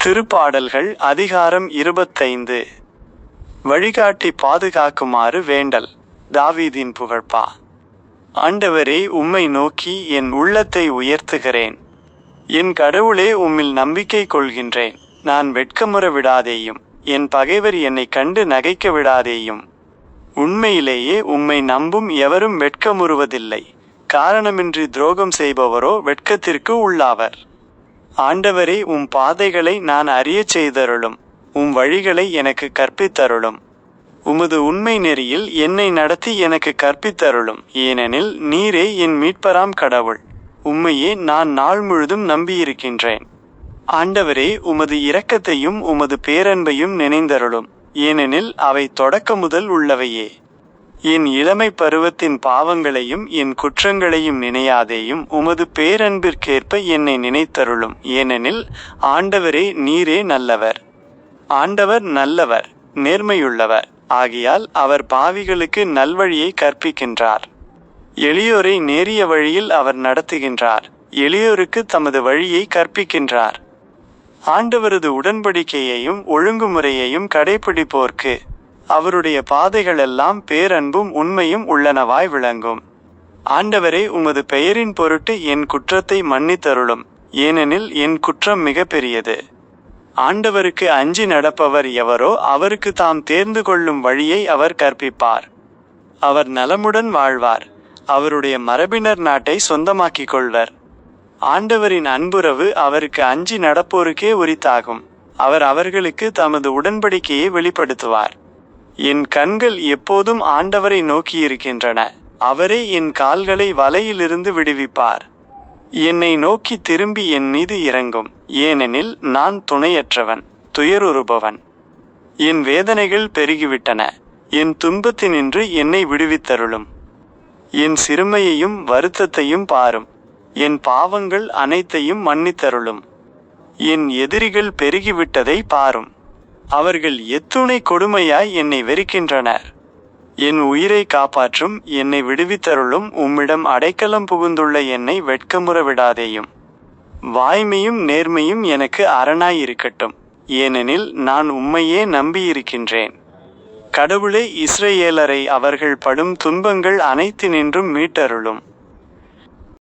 திருப்பாடல்கள் அதிகாரம் 25. வழிகாட்டி பாதுகாக்குமாறு வேண்டல். தாவீதின் புகழ்பா. ஆண்டவரே, உம்மை நோக்கி என் உள்ளத்தை உயர்த்துகிறேன். என் கடவுளே, உம்மில் நம்பிக்கை கொள்கின்றேன். நான் வெட்கமுற விடாதேயும், என் பகைவர் என்னை கண்டு நகைக்க விடாதேயும். உண்மையிலேயே உம்மை நம்பும் எவரும் வெட்கமுறுவதில்லை. காரணமின்றி துரோகம் செய்பவரோ வெட்கத்திற்கு உள்ளாவர். ஆண்டவரே, உம் பாதைகளை நான் அறியச் செய்தருளும். உம் வழிகளை எனக்கு கற்பித்தருளும். உமது உண்மை நெறியில் என்னை நடத்தி எனக்கு கற்பித்தருளும். ஏனெனில் நீரே என் மீட்பராம் கடவுள். உம்மையே நான் நாள் முழுதும் நம்பியிருக்கின்றேன். ஆண்டவரே, உமது இரக்கத்தையும் உமது பேரன்பையும் நினைந்தருளும். ஏனெனில் அவை தொடக்க முதல் உள்ளவையே. என் இளமை பருவத்தின் பாவங்களையும் என் குற்றங்களையும் நினையாதேயும். உமது பேரன்பிற்கேற்ப என்னை நினைத்தருளும். ஏனெனில் ஆண்டவரே, நீரே நல்லவர். ஆண்டவர் நல்லவர், நேர்மையுள்ளவர். ஆகையால் அவர் பாவிகளுக்கு நல்வழியை கற்பிக்கின்றார். எளியோரை நேரிய வழியில் அவர் நடத்துகின்றார். எளியோருக்கு தமது வழியை கற்பிக்கின்றார். ஆண்டவரது உடன்படிக்கையையும் ஒழுங்குமுறையையும் கடைப்பிடிப்போர்க்கு அவருடைய பாதைகளெல்லாம் பேரன்பும் உண்மையும் உள்ளனவாய் விளங்கும். ஆண்டவரே, உமது பெயரின் பொருட்டு என் குற்றத்தை மன்னித்தருளும். ஏனெனில் என் குற்றம் மிக பெரியது. ஆண்டவருக்கு அஞ்சி நடப்பவர் எவரோ அவருக்கு தாம் தேர்ந்து கொள்ளும் வழியை அவர் கற்பிப்பார். அவர் நலமுடன் வாழ்வார். அவருடைய மரபினர் நாட்டை சொந்தமாக்கிக் கொள்வர். ஆண்டவரின் அன்புறவு அவருக்கு அஞ்சி நடப்போருக்கே உரித்தாகும். அவர் அவர்களுக்கு தமது உடன்படிக்கையை வெளிப்படுத்துவார். என் கண்கள் எப்போதும் ஆண்டவரை நோக்கியிருக்கின்றன. அவரே என் கால்களை வலையிலிருந்து விடுவிப்பார். என்னை நோக்கி திரும்பி என் மீது இறங்கும். ஏனெனில் நான் துணையற்றவன், துயருறுபவன். என் வேதனைகள் பெருகிவிட்டன. என் துன்பத்தினின்று என்னை விடுவித்தருளும். என் சிறுமையையும் வருத்தத்தையும் பாரும். என் பாவங்கள் அனைத்தையும் மன்னித்தருளும். என் எதிரிகள் பெருகிவிட்டதை பாரும். அவர்கள் எத்துணை கொடுமையாய் என்னை வெறுக்கின்றனர். என் உயிரை காப்பாற்றும், என்னை விடுவித்தருளும். உம்மிடம் அடைக்கலம் புகுந்துள்ள என்னை வெட்கமுற விடாதேயும். வாய்மையும் நேர்மையும் எனக்கு அரணாயிருக்கட்டும். ஏனெனில் நான் உம்மையே நம்பியிருக்கின்றேன். கடவுளே, இஸ்ரவேலரை அவர்கள் படும் துன்பங்கள் அனைத்தினின்றும் மீட்டருளும்.